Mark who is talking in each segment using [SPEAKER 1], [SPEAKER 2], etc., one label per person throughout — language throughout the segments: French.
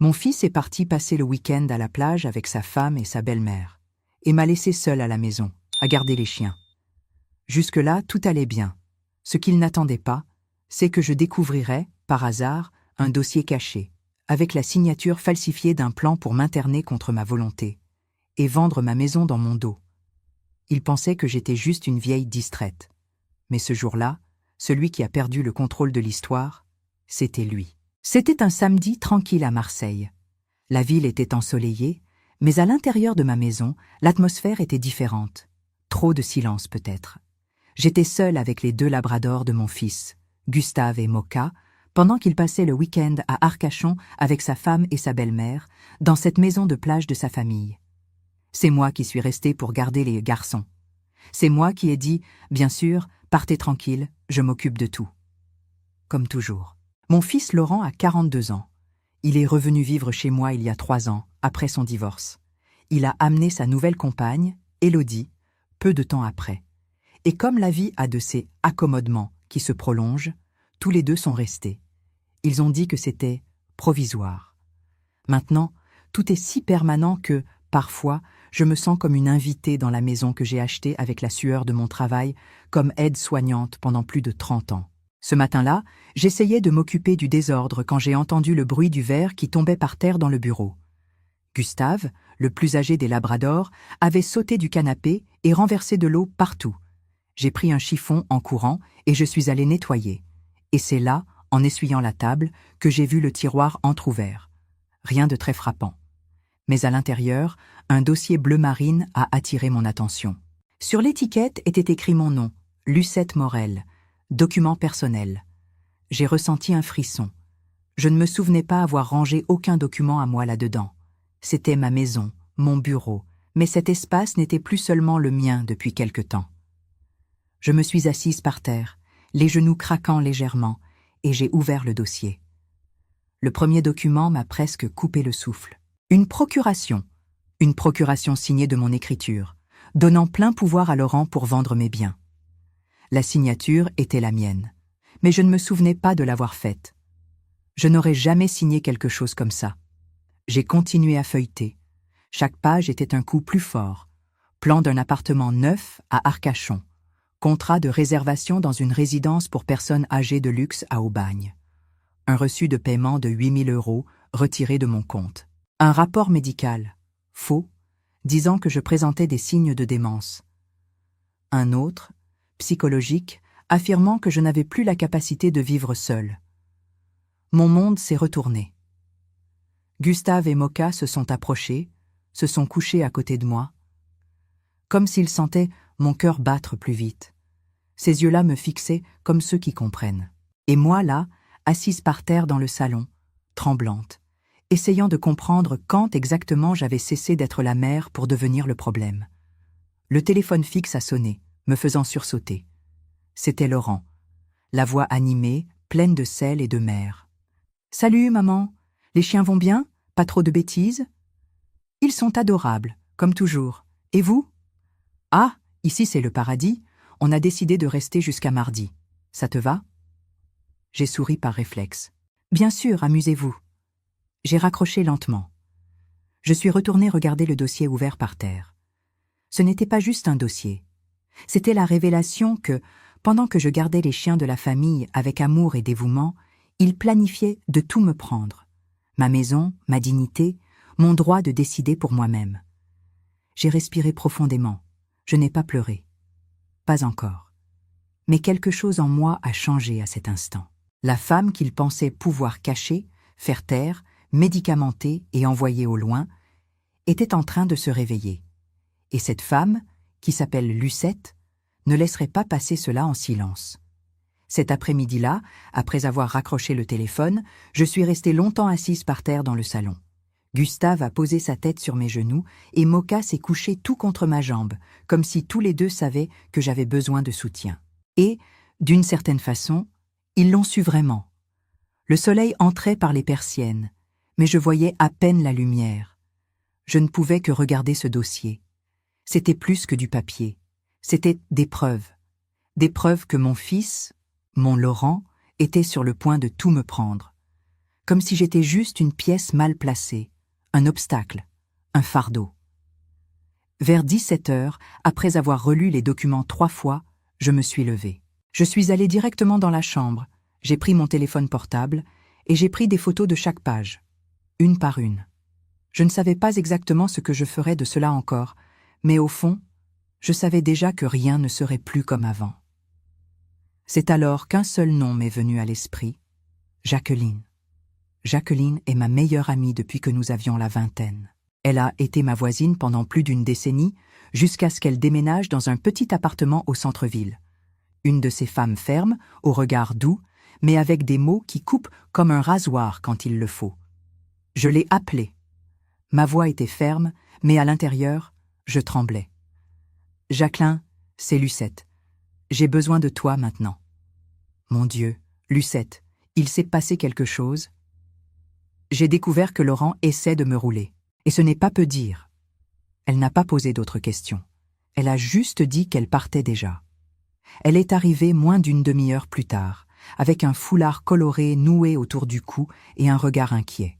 [SPEAKER 1] Mon fils est parti passer le week-end à la plage avec sa femme et sa belle-mère, et m'a laissé seul à la maison, à garder les chiens. Jusque-là, tout allait bien. Ce qu'il n'attendait pas, c'est que je découvrirais, par hasard, un dossier caché, avec la signature falsifiée d'un plan pour m'interner contre ma volonté, et vendre ma maison dans mon dos. Il pensait que j'étais juste une vieille distraite. Mais ce jour-là, celui qui a perdu le contrôle de l'histoire, c'était lui. C'était un samedi tranquille à Marseille. La ville était ensoleillée, mais à l'intérieur de ma maison, l'atmosphère était différente. Trop de silence peut-être. J'étais seule avec les 2 labradors de mon fils, Gustave et Mocha, pendant qu'il passait le week-end à Arcachon avec sa femme et sa belle-mère, dans cette maison de plage de sa famille. C'est moi qui suis restée pour garder les garçons. C'est moi qui ai dit, bien sûr, partez tranquille, je m'occupe de tout. Comme toujours. Mon fils Laurent a 42 ans. Il est revenu vivre chez moi il y a 3 ans, après son divorce. Il a amené sa nouvelle compagne, Élodie, peu de temps après. Et comme la vie a de ces accommodements qui se prolongent, tous les 2 sont restés. Ils ont dit que c'était provisoire. Maintenant, tout est si permanent que, parfois, je me sens comme une invitée dans la maison que j'ai achetée avec la sueur de mon travail, comme aide-soignante pendant plus de 30 ans. Ce matin-là, j'essayais de m'occuper du désordre quand j'ai entendu le bruit du verre qui tombait par terre dans le bureau. Gustave, le plus âgé des labradors, avait sauté du canapé et renversé de l'eau partout. J'ai pris un chiffon en courant et je suis allée nettoyer. Et c'est là, en essuyant la table, que j'ai vu le tiroir entrouvert. Rien de très frappant. Mais à l'intérieur, un dossier bleu marine a attiré mon attention. Sur l'étiquette était écrit mon nom, Lucette Morel, document personnel. J'ai ressenti un frisson. Je ne me souvenais pas avoir rangé aucun document à moi là-dedans. C'était ma maison, mon bureau, mais cet espace n'était plus seulement le mien depuis quelque temps. Je me suis assise par terre, les genoux craquant légèrement, et j'ai ouvert le dossier. Le premier document m'a presque coupé le souffle. Une procuration signée de mon écriture, donnant plein pouvoir à Laurent pour vendre mes biens. La signature était la mienne, mais je ne me souvenais pas de l'avoir faite. Je n'aurais jamais signé quelque chose comme ça. J'ai continué à feuilleter. Chaque page était un coup plus fort. Plan d'un appartement neuf à Arcachon. Contrat de réservation dans une résidence pour personnes âgées de luxe à Aubagne. Un reçu de paiement de 8 000 € retiré de mon compte. Un rapport médical, faux, disant que je présentais des signes de démence. Un autre, psychologique, affirmant que je n'avais plus la capacité de vivre seule. Mon monde s'est retourné. Gustave et Mocha se sont approchés, se sont couchés à côté de moi, comme s'ils sentaient mon cœur battre plus vite. Ces yeux-là me fixaient comme ceux qui comprennent. Et moi, là, assise par terre dans le salon, tremblante, essayant de comprendre quand exactement j'avais cessé d'être la mère pour devenir le problème. Le téléphone fixe a sonné, me faisant sursauter. C'était Laurent, la voix animée, pleine de sel et de mer. « Salut, maman, les chiens vont bien? Pas trop de bêtises? » « Ils sont adorables, comme toujours. Et vous? »« Ah, ici c'est le paradis. On a décidé de rester jusqu'à mardi. Ça te va ?» J'ai souri par réflexe. « Bien sûr, amusez-vous. » J'ai raccroché lentement. Je suis retournée regarder le dossier ouvert par terre. Ce n'était pas juste un dossier. C'était la révélation que, pendant que je gardais les chiens de la famille avec amour et dévouement, ils planifiaient de tout me prendre. Ma maison, ma dignité, mon droit de décider pour moi-même. J'ai respiré profondément. Je n'ai pas pleuré. Pas encore. Mais quelque chose en moi a changé à cet instant. La femme qu'ils pensaient pouvoir cacher, faire taire, médicamenter et envoyer au loin, était en train de se réveiller. Et cette femme, qui s'appelle Lucette, ne laisserait pas passer cela en silence. Cet après-midi-là, après avoir raccroché le téléphone, je suis restée longtemps assise par terre dans le salon. Gustave a posé sa tête sur mes genoux et Mocha s'est couché tout contre ma jambe, comme si tous les 2 savaient que j'avais besoin de soutien. Et, d'une certaine façon, ils l'ont su vraiment. Le soleil entrait par les persiennes, mais je voyais à peine la lumière. Je ne pouvais que regarder ce dossier. C'était plus que du papier. C'était des preuves. Des preuves que mon fils, mon Laurent, était sur le point de tout me prendre. comme si j'étais juste une pièce mal placée, un obstacle, un fardeau. Vers 17 heures, après avoir relu les documents 3 fois, je me suis levée. Je suis allée directement dans la chambre, j'ai pris mon téléphone portable et j'ai pris des photos de chaque page, une par une. Je ne savais pas exactement ce que je ferais de cela encore, mais au fond, je savais déjà que rien ne serait plus comme avant. C'est alors qu'un seul nom m'est venu à l'esprit, Jacqueline. Jacqueline est ma meilleure amie depuis que nous avions la vingtaine. Elle a été ma voisine pendant plus d'une décennie, jusqu'à ce qu'elle déménage dans un petit appartement au centre-ville. Une de ces femmes fermes, au regard doux, mais avec des mots qui coupent comme un rasoir quand il le faut. Je l'ai appelée. Ma voix était ferme, mais à l'intérieur, je tremblais. « Jacqueline, c'est Lucette. J'ai besoin de toi maintenant. » Mon Dieu, Lucette, il s'est passé quelque chose. J'ai découvert que Laurent essaie de me rouler. Et ce n'est pas peu dire. Elle n'a pas posé d'autres questions. Elle a juste dit qu'elle partait déjà. Elle est arrivée moins d'une demi-heure plus tard, avec un foulard coloré noué autour du cou et un regard inquiet.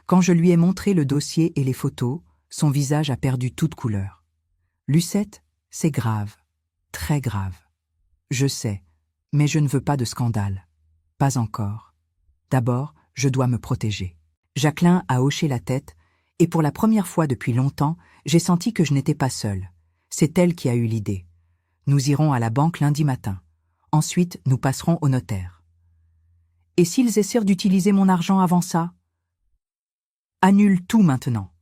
[SPEAKER 1] Quand je lui ai montré le dossier et les photos, son visage a perdu toute couleur. « Lucette, c'est grave, très grave. Je sais, mais je ne veux pas de scandale. Pas encore. D'abord, je dois me protéger. » Jacqueline a hoché la tête, et pour la première fois depuis longtemps, j'ai senti que je n'étais pas seule. C'est elle qui a eu l'idée. Nous irons à la banque lundi matin. Ensuite, nous passerons au notaire. Et s'ils essaient d'utiliser mon argent avant ça? Annule tout maintenant.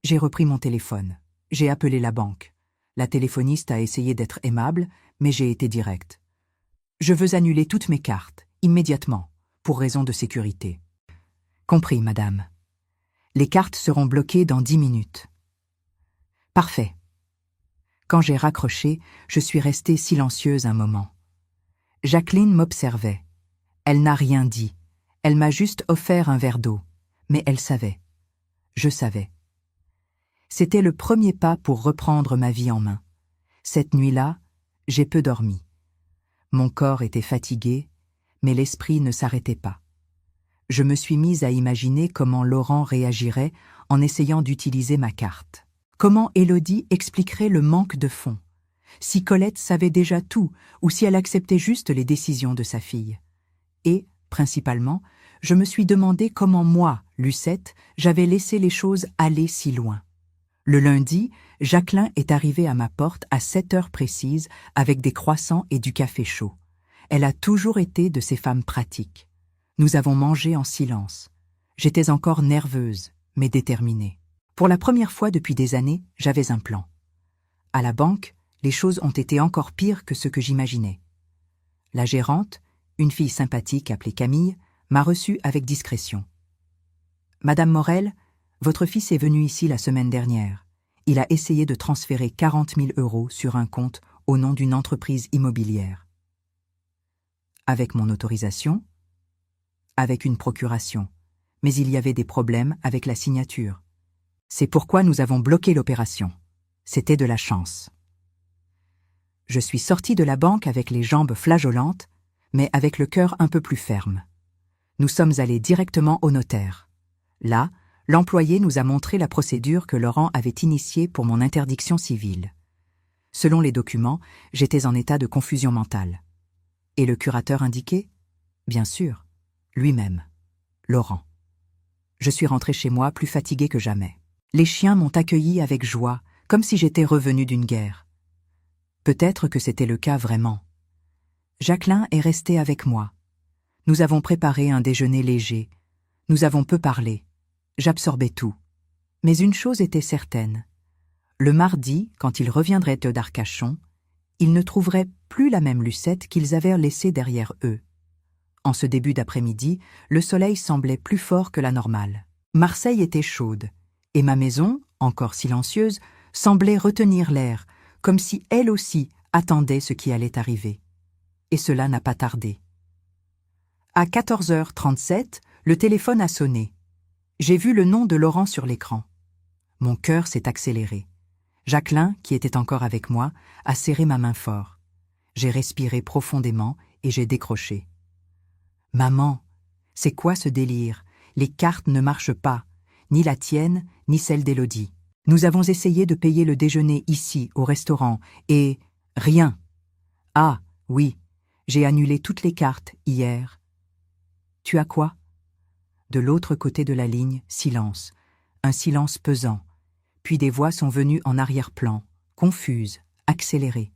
[SPEAKER 1] J'ai repris mon téléphone. J'ai appelé la banque. La téléphoniste a essayé d'être aimable, mais j'ai été directe. Je veux annuler toutes mes cartes, immédiatement, pour raison de sécurité. Compris, madame. Les cartes seront bloquées dans 10 minutes. Parfait. Quand j'ai raccroché, je suis restée silencieuse un moment. Jacqueline m'observait. Elle n'a rien dit. Elle m'a juste offert un verre d'eau. Mais elle savait. Je savais. C'était le premier pas pour reprendre ma vie en main. Cette nuit-là, j'ai peu dormi. Mon corps était fatigué, mais l'esprit ne s'arrêtait pas. Je me suis mise à imaginer comment Laurent réagirait en essayant d'utiliser ma carte. Comment Élodie expliquerait le manque de fonds? Si Colette savait déjà tout, ou si elle acceptait juste les décisions de sa fille. Et, principalement, je me suis demandé comment moi, Lucette, j'avais laissé les choses aller si loin. Le lundi, Jacqueline est arrivée à ma porte à 7 heures précises avec des croissants et du café chaud. Elle a toujours été de ces femmes pratiques. Nous avons mangé en silence. J'étais encore nerveuse, mais déterminée. Pour la première fois depuis des années, j'avais un plan. À la banque, les choses ont été encore pires que ce que j'imaginais. La gérante, une fille sympathique appelée Camille, m'a reçue avec discrétion. « Madame Morel, votre fils est venu ici la semaine dernière. Il a essayé de transférer 40 000 € sur un compte au nom d'une entreprise immobilière. » Avec mon autorisation? Avec une procuration, mais il y avait des problèmes avec la signature. C'est pourquoi nous avons bloqué l'opération. C'était de la chance. Je suis sortie de la banque avec les jambes flageolantes, mais avec le cœur un peu plus ferme. Nous sommes allés directement au notaire. Là, l'employé nous a montré la procédure que Laurent avait initiée pour mon interdiction civile. Selon les documents, j'étais en état de confusion mentale. Et le curateur indiqué? Bien sûr. Lui-même, Laurent. Je suis rentrée chez moi plus fatiguée que jamais. Les chiens m'ont accueillie avec joie, comme si j'étais revenue d'une guerre. Peut-être que c'était le cas vraiment. Jacqueline est restée avec moi. Nous avons préparé un déjeuner léger. Nous avons peu parlé. J'absorbais tout. Mais une chose était certaine. Le mardi, quand ils reviendraient d'Arcachon, ils ne trouveraient plus la même Lucette qu'ils avaient laissée derrière eux. En ce début d'après-midi, le soleil semblait plus fort que la normale. Marseille était chaude, et ma maison, encore silencieuse, semblait retenir l'air, comme si elle aussi attendait ce qui allait arriver. Et cela n'a pas tardé. À 14h37, le téléphone a sonné. J'ai vu le nom de Laurent sur l'écran. Mon cœur s'est accéléré. Jacqueline, qui était encore avec moi, a serré ma main fort. J'ai respiré profondément et j'ai décroché. « Maman, C'est quoi ce délire? Les cartes ne marchent pas, ni la tienne, ni celle d'Élodie. Nous avons essayé de payer le déjeuner ici, au restaurant, et rien. Ah, oui, j'ai annulé toutes les cartes hier. Tu as quoi? De l'autre côté de la ligne, silence. Un silence pesant. Puis des voix sont venues en arrière-plan, confuses, accélérées.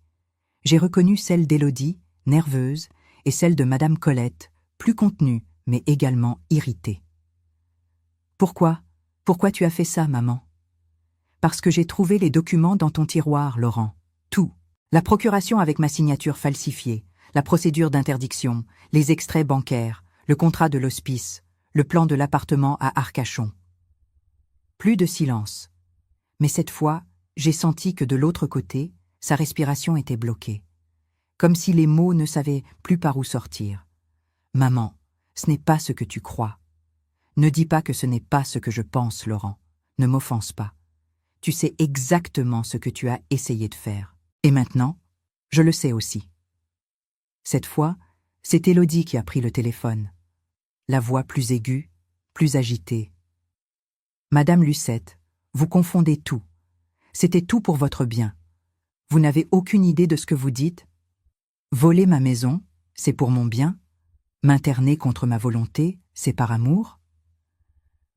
[SPEAKER 1] J'ai reconnu celle d'Élodie, nerveuse, et celle de Madame Colette, plus contenue, mais également irritée. Pourquoi? Pourquoi tu as fait ça, maman? Parce que j'ai trouvé les documents dans ton tiroir, Laurent. Tout. La procuration avec ma signature falsifiée, la procédure d'interdiction, les extraits bancaires, le contrat de l'hospice, le plan de l'appartement à Arcachon. Plus de silence. Mais cette fois, j'ai senti que de l'autre côté, sa respiration était bloquée. Comme si les mots ne savaient plus par où sortir. Maman, ce n'est pas ce que tu crois. Ne dis pas que ce n'est pas ce que je pense, Laurent. Ne m'offense pas. Tu sais exactement ce que tu as essayé de faire. Et maintenant, je le sais aussi. Cette fois, c'est Élodie qui a pris le téléphone. La voix plus aiguë, plus agitée. Madame Lucette, vous confondez tout. C'était tout pour votre bien. Vous n'avez aucune idée de ce que vous dites. Voler ma maison, c'est pour mon bien. M'interner contre ma volonté, c'est par amour.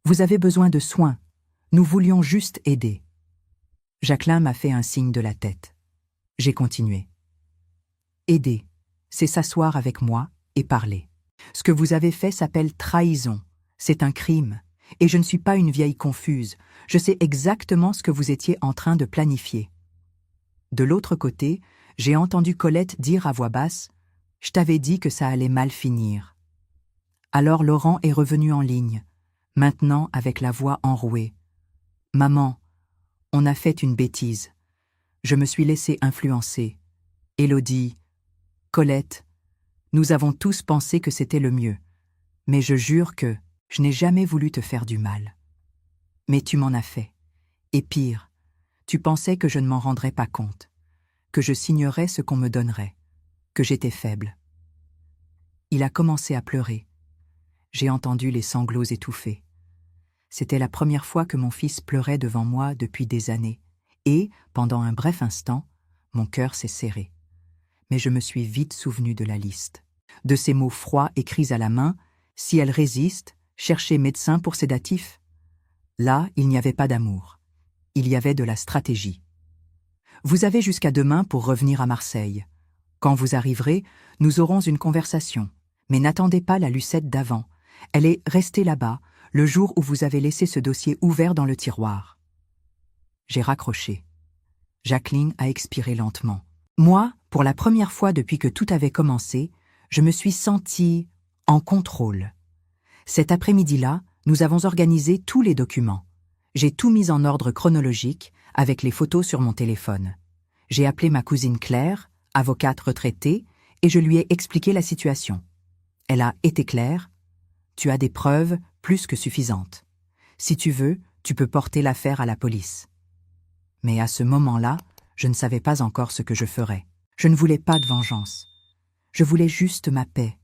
[SPEAKER 1] Vous avez besoin de soins. Nous voulions juste aider. Jacqueline m'a fait un signe de la tête. J'ai continué. Aider, c'est s'asseoir avec moi et parler. Ce que vous avez fait s'appelle trahison. C'est un crime. Et je ne suis pas une vieille confuse. Je sais exactement ce que vous étiez en train de planifier. De l'autre côté, j'ai entendu Colette dire à voix basse « Je t'avais dit que ça allait mal finir ». Alors Laurent est revenu en ligne, maintenant avec la voix enrouée. « Maman, on a fait une bêtise. Je me suis laissée influencer. Élodie, Colette, nous avons tous pensé que c'était le mieux. Mais je jure que je n'ai jamais voulu te faire du mal. Mais tu m'en as fait. Et pire, tu pensais que je ne m'en rendrais pas compte, que je signerais ce qu'on me donnerait, que j'étais faible. » Il a commencé à pleurer. J'ai entendu les sanglots étouffés. C'était la première fois que mon fils pleurait devant moi depuis des années, et, pendant un bref instant, mon cœur s'est serré. Mais je me suis vite souvenu de la liste. De ces mots froids écrits à la main, si elle résiste, cherchez médecin pour sédatif. Là, il n'y avait pas d'amour. Il y avait de la stratégie. Vous avez jusqu'à demain pour revenir à Marseille. Quand vous arriverez, nous aurons une conversation. Mais n'attendez pas la Lucette d'avant. Elle est restée là-bas, le jour où vous avez laissé ce dossier ouvert dans le tiroir. J'ai raccroché. Jacqueline a expiré lentement. Moi, pour la première fois depuis que tout avait commencé, je me suis sentie en contrôle. Cet après-midi-là, nous avons organisé tous les documents. J'ai tout mis en ordre chronologique, avec les photos sur mon téléphone. J'ai appelé ma cousine Claire, avocate retraitée, et je lui ai expliqué la situation. Elle a été claire. Tu as des preuves plus que suffisantes. Si tu veux, tu peux porter l'affaire à la police. Mais à ce moment-là, je ne savais pas encore ce que je ferais. Je ne voulais pas de vengeance. Je voulais juste ma paix.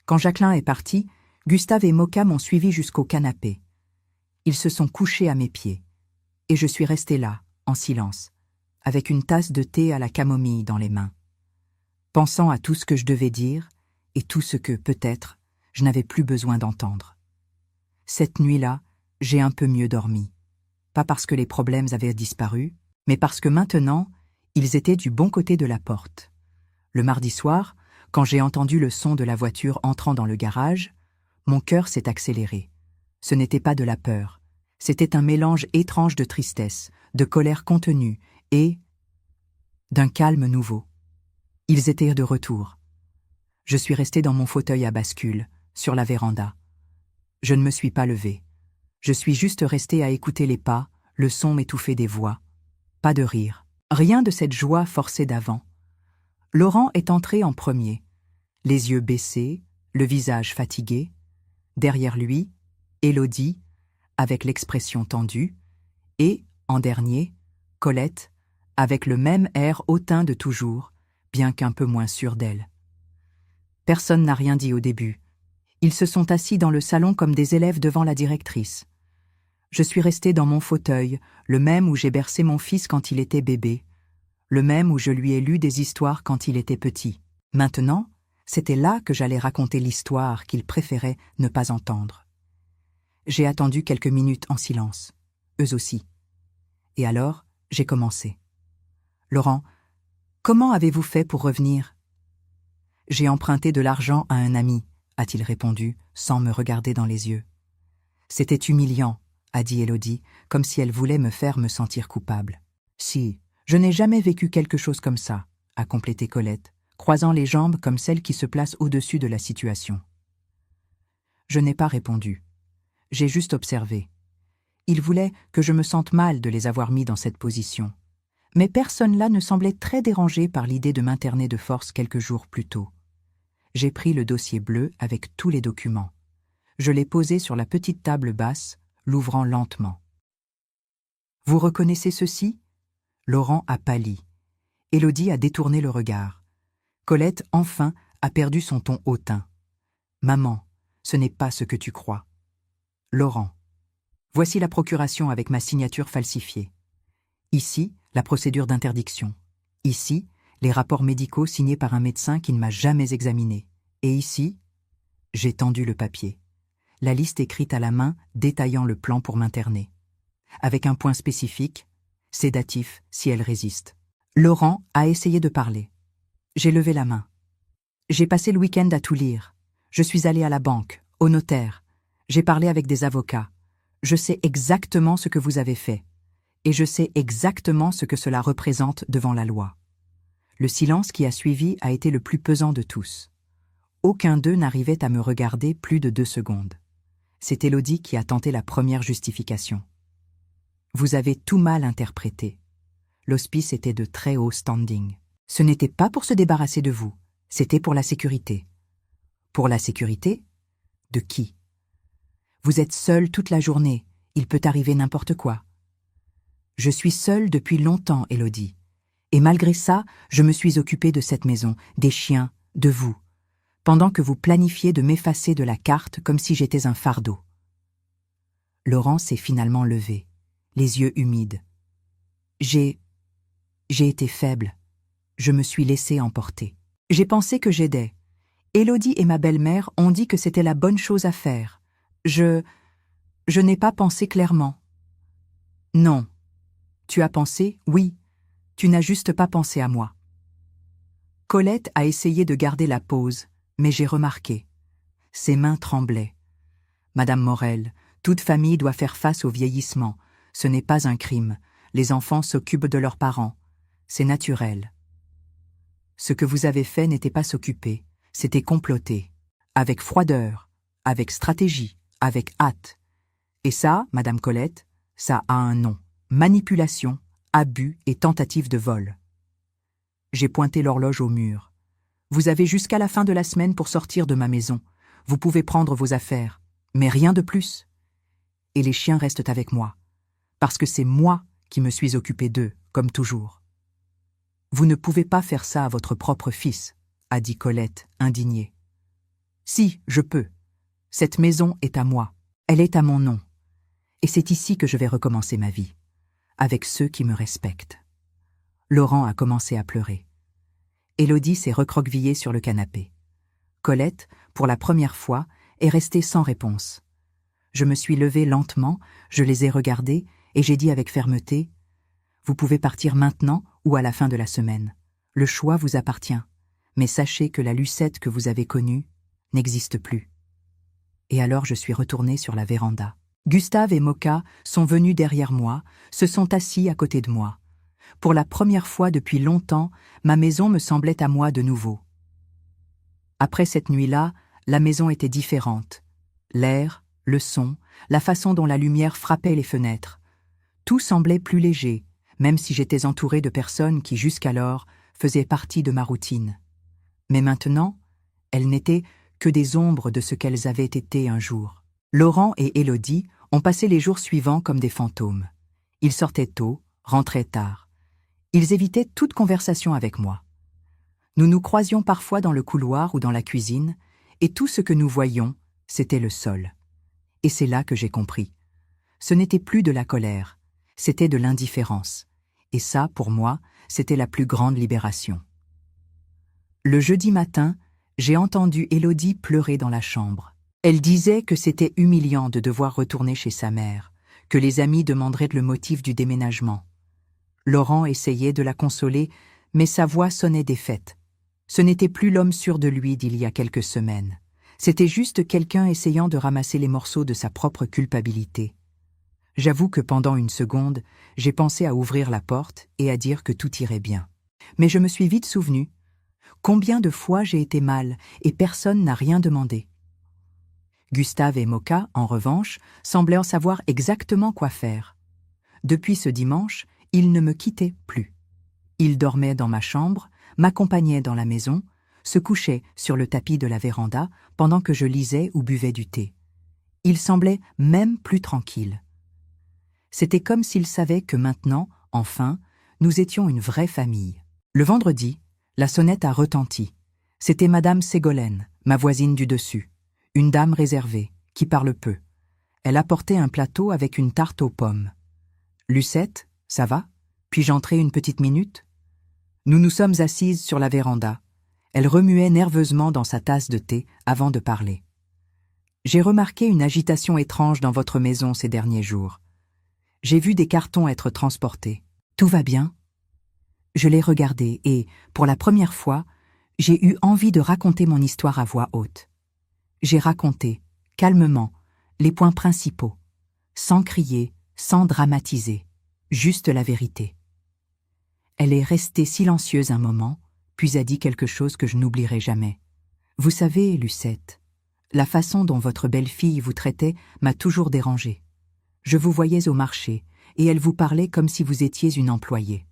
[SPEAKER 1] Quand Jacqueline est partie, Gustave et Moka m'ont suivi jusqu'au canapé. Ils se sont couchés à mes pieds. Et je suis restée là, en silence, avec une tasse de thé à la camomille dans les mains, pensant à tout ce que je devais dire et tout ce que, peut-être, je n'avais plus besoin d'entendre. Cette nuit-là, j'ai un peu mieux dormi. Pas parce que les problèmes avaient disparu, mais parce que maintenant, ils étaient du bon côté de la porte. Le mardi soir, quand j'ai entendu le son de la voiture entrant dans le garage, mon cœur s'est accéléré. Ce n'était pas de la peur. C'était un mélange étrange de tristesse, de colère contenue et d'un calme nouveau. Ils étaient de retour. Je suis restée dans mon fauteuil à bascule, sur la véranda. Je ne me suis pas levée. Je suis juste restée à écouter les pas, le son étouffé des voix. Pas de rire. Rien de cette joie forcée d'avant. Laurent est entré en premier, les yeux baissés, le visage fatigué. Derrière lui, Élodie, avec l'expression tendue, et, en dernier, Colette, avec le même air hautain de toujours, bien qu'un peu moins sûr d'elle. Personne n'a rien dit au début. Ils se sont assis dans le salon comme des élèves devant la directrice. Je suis restée dans mon fauteuil, le même où j'ai bercé mon fils quand il était bébé, le même où je lui ai lu des histoires quand il était petit. Maintenant, c'était là que j'allais raconter l'histoire qu'il préférait ne pas entendre. J'ai attendu quelques minutes en silence, eux aussi. Et alors, j'ai commencé. « Laurent, comment avez-vous fait pour revenir ?»« J'ai emprunté de l'argent à un ami, » a-t-il répondu, sans me regarder dans les yeux. « C'était humiliant, » a dit Élodie, comme si elle voulait me faire me sentir coupable. « Si, je n'ai jamais vécu quelque chose comme ça, » a complété Colette, croisant les jambes comme celle qui se place au-dessus de la situation. Je n'ai pas répondu. J'ai juste observé. Ils voulaient que je me sente mal de les avoir mis dans cette position. Mais personne là ne semblait très dérangé par l'idée de m'interner de force quelques jours plus tôt. J'ai pris le dossier bleu avec tous les documents. Je l'ai posé sur la petite table basse, l'ouvrant lentement. « Vous reconnaissez ceci ?» Laurent a pâli. Élodie a détourné le regard. Colette, enfin, a perdu son ton hautain. « Maman, ce n'est pas ce que tu crois. » Laurent. Voici la procuration avec ma signature falsifiée. Ici, la procédure d'interdiction. Ici, les rapports médicaux signés par un médecin qui ne m'a jamais examiné. Et ici, j'ai tendu le papier. La liste écrite à la main détaillant le plan pour m'interner. Avec un point spécifique, sédatif si elle résiste. Laurent a essayé de parler. J'ai levé la main. J'ai passé le week-end à tout lire. Je suis allée à la banque, au notaire. J'ai parlé avec des avocats. Je sais exactement ce que vous avez fait. Et je sais exactement ce que cela représente devant la loi. Le silence qui a suivi a été le plus pesant de tous. Aucun d'eux n'arrivait à me regarder plus de 2 secondes. C'est Élodie qui a tenté la première justification. Vous avez tout mal interprété. L'hospice était de très haut standing. Ce n'était pas pour se débarrasser de vous, c'était pour la sécurité. Pour la sécurité ? De qui ? Vous êtes seule toute la journée, il peut arriver n'importe quoi. Je suis seule depuis longtemps, Élodie. Et malgré ça, je me suis occupée de cette maison, des chiens, de vous, pendant que vous planifiez de m'effacer de la carte comme si j'étais un fardeau. Laurent s'est finalement levé, les yeux humides. J'ai été faible. Je me suis laissée emporter. J'ai pensé que j'aidais. Élodie et ma belle-mère ont dit que c'était la bonne chose à faire. Je n'ai pas pensé clairement. Non. Tu as pensé, oui. Tu n'as juste pas pensé à moi. Colette a essayé de garder la pose, mais j'ai remarqué. Ses mains tremblaient. Madame Morel, toute famille doit faire face au vieillissement. Ce n'est pas un crime. Les enfants s'occupent de leurs parents. C'est naturel. Ce que vous avez fait n'était pas s'occuper, c'était comploter. Avec froideur, avec stratégie, avec hâte. Et ça, Madame Colette, ça a un nom. Manipulation, abus et tentative de vol. J'ai pointé l'horloge au mur. Vous avez jusqu'à la fin de la semaine pour sortir de ma maison. Vous pouvez prendre vos affaires, mais rien de plus. Et les chiens restent avec moi, parce que c'est moi qui me suis occupée d'eux, comme toujours. Vous ne pouvez pas faire ça à votre propre fils, a dit Colette, indignée. Si, je peux. Cette maison est à moi. Elle est à mon nom. Et c'est ici que je vais recommencer ma vie, avec ceux qui me respectent. Laurent a commencé à pleurer. Élodie s'est recroquevillée sur le canapé. Colette, pour la première fois, est restée sans réponse. Je me suis levée lentement, je les ai regardés et j'ai dit avec fermeté « Vous pouvez partir maintenant ou à la fin de la semaine. Le choix vous appartient, mais sachez que la Lucette que vous avez connue n'existe plus. » Et alors je suis retournée sur la véranda. Gustave et Moka sont venus derrière moi, se sont assis à côté de moi. Pour la première fois depuis longtemps, ma maison me semblait à moi de nouveau. Après cette nuit-là, la maison était différente. L'air, le son, la façon dont la lumière frappait les fenêtres. Tout semblait plus léger, même si j'étais entourée de personnes qui, jusqu'alors, faisaient partie de ma routine. Mais maintenant, elles n'étaient que des ombres de ce qu'elles avaient été un jour. Laurent et Élodie ont passé les jours suivants comme des fantômes. Ils sortaient tôt, rentraient tard. Ils évitaient toute conversation avec moi. Nous nous croisions parfois dans le couloir ou dans la cuisine, et tout ce que nous voyions, c'était le sol. Et c'est là que j'ai compris. Ce n'était plus de la colère, c'était de l'indifférence. Et ça, pour moi, c'était la plus grande libération. Le jeudi matin, j'ai entendu Élodie pleurer dans la chambre. Elle disait que c'était humiliant de devoir retourner chez sa mère, que les amis demanderaient le motif du déménagement. Laurent essayait de la consoler, mais sa voix sonnait défaite. Ce n'était plus l'homme sûr de lui d'il y a quelques semaines. C'était juste quelqu'un essayant de ramasser les morceaux de sa propre culpabilité. J'avoue que pendant une seconde, j'ai pensé à ouvrir la porte et à dire que tout irait bien. Mais je me suis vite souvenu. Combien de fois j'ai été mal et personne n'a rien demandé. Gustave et Moka, en revanche, semblaient en savoir exactement quoi faire. Depuis ce dimanche, ils ne me quittaient plus. Ils dormaient dans ma chambre, m'accompagnaient dans la maison, se couchaient sur le tapis de la véranda pendant que je lisais ou buvais du thé. Ils semblaient même plus tranquilles. C'était comme s'ils savaient que maintenant, enfin, nous étions une vraie famille. Le vendredi, la sonnette a retenti. C'était Madame Ségolène, ma voisine du dessus, une dame réservée, qui parle peu. Elle apportait un plateau avec une tarte aux pommes. « Lucette, ça va? Puis-je entrer une petite minute ?» Nous nous sommes assises sur la véranda. Elle remuait nerveusement dans sa tasse de thé avant de parler. « J'ai remarqué une agitation étrange dans votre maison ces derniers jours. J'ai vu des cartons être transportés. Tout va bien ?» Je l'ai regardé et, pour la première fois, j'ai eu envie de raconter mon histoire à voix haute. J'ai raconté, calmement, les points principaux, sans crier, sans dramatiser, juste la vérité. Elle est restée silencieuse un moment, puis a dit quelque chose que je n'oublierai jamais. « Vous savez, Lucette, la façon dont votre belle-fille vous traitait m'a toujours dérangée. Je vous voyais au marché, et elle vous parlait comme si vous étiez une employée.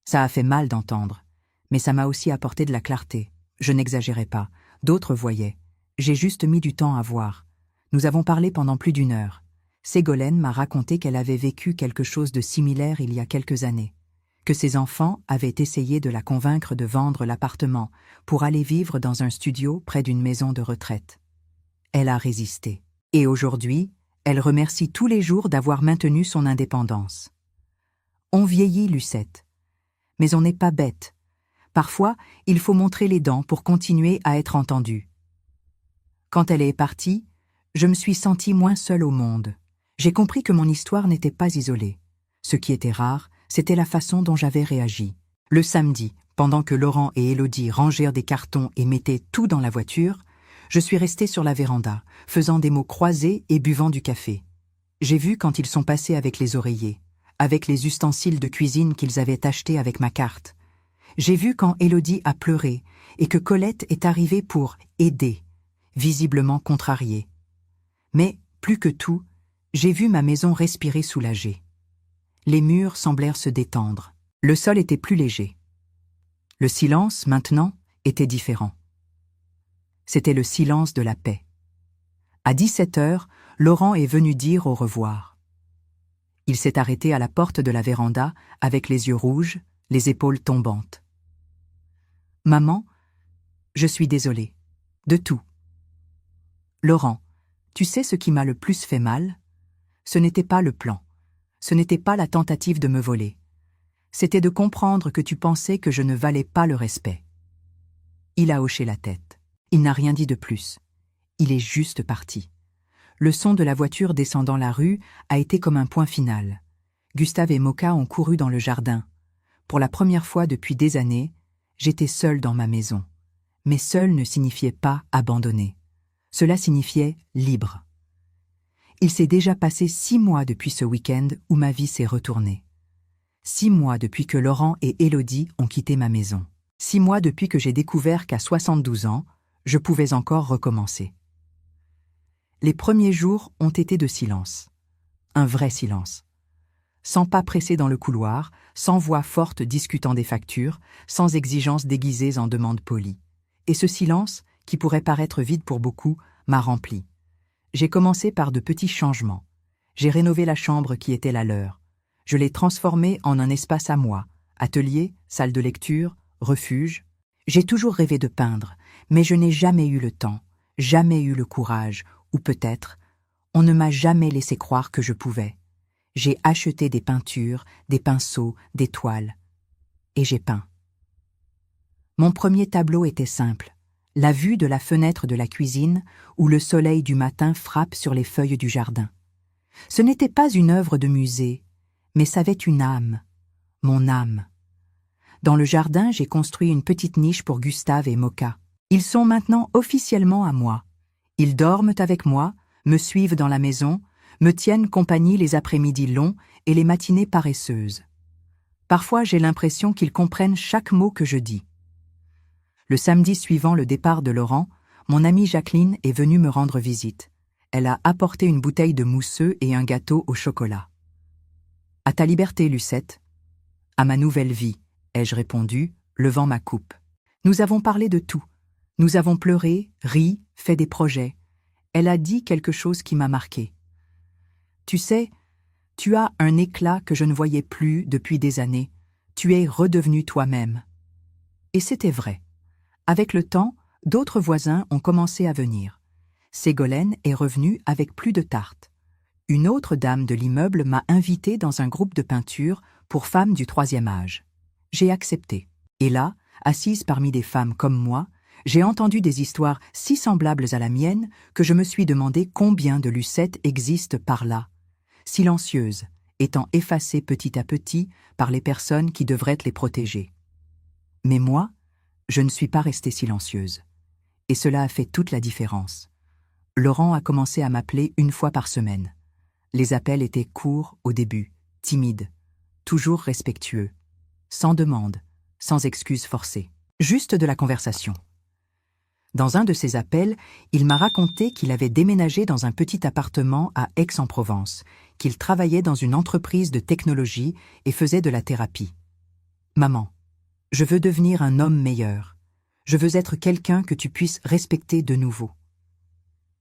[SPEAKER 1] Ça a fait mal d'entendre, mais ça m'a aussi apporté de la clarté. Je n'exagérais pas, d'autres voyaient. J'ai juste mis du temps à voir. Nous avons parlé pendant plus d'1 heure. Ségolène m'a raconté qu'elle avait vécu quelque chose de similaire il y a quelques années, que ses enfants avaient essayé de la convaincre de vendre l'appartement pour aller vivre dans un studio près d'une maison de retraite. Elle a résisté. Et aujourd'hui, elle remercie tous les jours d'avoir maintenu son indépendance. On vieillit, Lucette. Mais on n'est pas bête. Parfois, il faut montrer les dents pour continuer à être entendu. Quand elle est partie, je me suis sentie moins seule au monde. J'ai compris que mon histoire n'était pas isolée. Ce qui était rare, c'était la façon dont j'avais réagi. Le samedi, pendant que Laurent et Élodie rangèrent des cartons et mettaient tout dans la voiture, je suis restée sur la véranda, faisant des mots croisés et buvant du café. J'ai vu quand ils sont passés avec les oreillers, avec les ustensiles de cuisine qu'ils avaient achetés avec ma carte. J'ai vu quand Élodie a pleuré et que Colette est arrivée pour aider, visiblement contrariée. Mais, plus que tout, j'ai vu ma maison respirer soulagée. Les murs semblèrent se détendre. Le sol était plus léger. Le silence, maintenant, était différent. C'était le silence de la paix. À 17 heures, Laurent est venu dire au revoir. Il s'est arrêté à la porte de la véranda, avec les yeux rouges, les épaules tombantes. « Maman, je suis désolée. De tout. Laurent, tu sais ce qui m'a le plus fait mal? Ce n'était pas le plan. Ce n'était pas la tentative de me voler. C'était de comprendre que tu pensais que je ne valais pas le respect. » Il a hoché la tête. Il n'a rien dit de plus. Il est juste parti. Le son de la voiture descendant la rue a été comme un point final. Gustave et Moka ont couru dans le jardin. Pour la première fois depuis des années, j'étais seule dans ma maison. Mais seule ne signifiait pas abandonnée. Cela signifiait libre. Il s'est déjà passé 6 mois depuis ce week-end où ma vie s'est retournée. 6 mois depuis que Laurent et Élodie ont quitté ma maison. 6 mois depuis que j'ai découvert qu'à 72 ans, je pouvais encore recommencer. Les premiers jours ont été de silence. Un vrai silence. Sans pas pressé dans le couloir, sans voix forte discutant des factures, sans exigences déguisées en demandes polies. Et ce silence, qui pourrait paraître vide pour beaucoup, m'a rempli. J'ai commencé par de petits changements. J'ai rénové la chambre qui était la leur. Je l'ai transformée en un espace à moi, atelier, salle de lecture, refuge. J'ai toujours rêvé de peindre, mais je n'ai jamais eu le temps, jamais eu le courage Ou peut-être, on ne m'a jamais laissé croire que je pouvais. J'ai acheté des peintures, des pinceaux, des toiles. Et j'ai peint. Mon premier tableau était simple. La vue de la fenêtre de la cuisine où le soleil du matin frappe sur les feuilles du jardin. Ce n'était pas une œuvre de musée, mais ça avait une âme, mon âme. Dans le jardin, j'ai construit une petite niche pour Gustave et Mocha. Ils sont maintenant officiellement à moi. Ils dorment avec moi, me suivent dans la maison, me tiennent compagnie les après-midi longs et les matinées paresseuses. Parfois, j'ai l'impression qu'ils comprennent chaque mot que je dis. Le samedi suivant le départ de Laurent, mon amie Jacqueline est venue me rendre visite. Elle a apporté une bouteille de mousseux et un gâteau au chocolat. « À ta liberté, Lucette. »« À ma nouvelle vie, » ai-je répondu, levant ma coupe. Nous avons parlé de tout. Nous avons pleuré, ri, fait des projets. Elle a dit quelque chose qui m'a marqué. « Tu sais, tu as un éclat que je ne voyais plus depuis des années. Tu es redevenu toi-même. » Et c'était vrai. Avec le temps, d'autres voisins ont commencé à venir. Ségolène est revenue avec plus de tartes. Une autre dame de l'immeuble m'a invitée dans un groupe de peinture pour femmes du 3e âge. J'ai accepté. Et là, assise parmi des femmes comme moi, j'ai entendu des histoires si semblables à la mienne que je me suis demandé combien de Lucettes existent par là, silencieuses, étant effacées petit à petit par les personnes qui devraient les protéger. Mais moi, je ne suis pas restée silencieuse. Et cela a fait toute la différence. Laurent a commencé à m'appeler une fois par semaine. Les appels étaient courts au début, timides, toujours respectueux, sans demande, sans excuses forcées, juste de la conversation. Dans un de ces appels, il m'a raconté qu'il avait déménagé dans un petit appartement à Aix-en-Provence, qu'il travaillait dans une entreprise de technologie et faisait de la thérapie. « Maman, je veux devenir un homme meilleur. Je veux être quelqu'un que tu puisses respecter de nouveau. »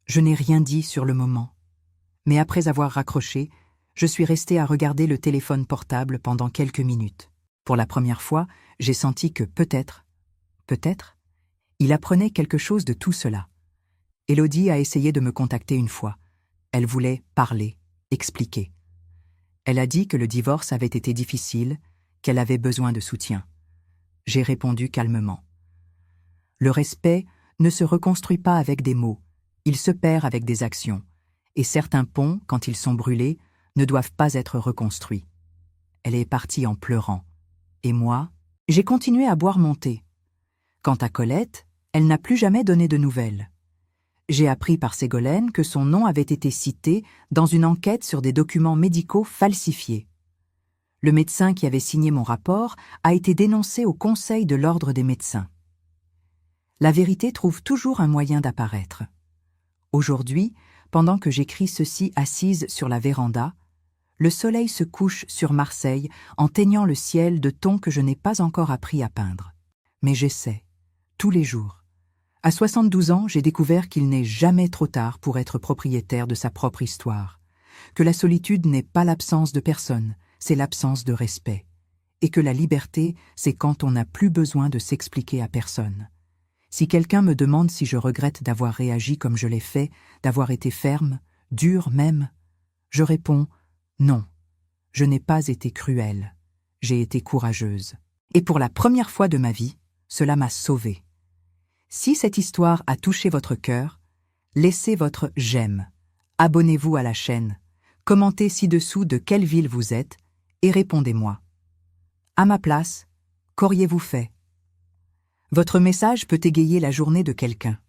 [SPEAKER 1] Je n'ai rien dit sur le moment. Mais après avoir raccroché, je suis restée à regarder le téléphone portable pendant quelques minutes. Pour la première fois, j'ai senti que peut-être, il apprenait quelque chose de tout cela. Élodie a essayé de me contacter une fois. Elle voulait parler, expliquer. Elle a dit que le divorce avait été difficile, qu'elle avait besoin de soutien. J'ai répondu calmement. Le respect ne se reconstruit pas avec des mots, il se perd avec des actions, et certains ponts, quand ils sont brûlés, ne doivent pas être reconstruits. Elle est partie en pleurant. Et moi, j'ai continué à boire mon thé. Quant à Colette, elle n'a plus jamais donné de nouvelles. J'ai appris par Ségolène que son nom avait été cité dans une enquête sur des documents médicaux falsifiés. Le médecin qui avait signé mon rapport a été dénoncé au Conseil de l'Ordre des médecins. La vérité trouve toujours un moyen d'apparaître. Aujourd'hui, pendant que j'écris ceci assise sur la véranda, le soleil se couche sur Marseille en teignant le ciel de tons que je n'ai pas encore appris à peindre. Mais j'essaie, tous les jours. À 72 ans, j'ai découvert qu'il n'est jamais trop tard pour être propriétaire de sa propre histoire, que la solitude n'est pas l'absence de personne, c'est l'absence de respect, et que la liberté, c'est quand on n'a plus besoin de s'expliquer à personne. Si quelqu'un me demande si je regrette d'avoir réagi comme je l'ai fait, d'avoir été ferme, dure même, je réponds « Non, je n'ai pas été cruelle, j'ai été courageuse. » Et pour la première fois de ma vie, cela m'a sauvée. Si cette histoire a touché votre cœur, laissez votre « j'aime », abonnez-vous à la chaîne, commentez ci-dessous de quelle ville vous êtes et répondez-moi. À ma place, qu'auriez-vous fait ? Votre message peut égayer la journée de quelqu'un.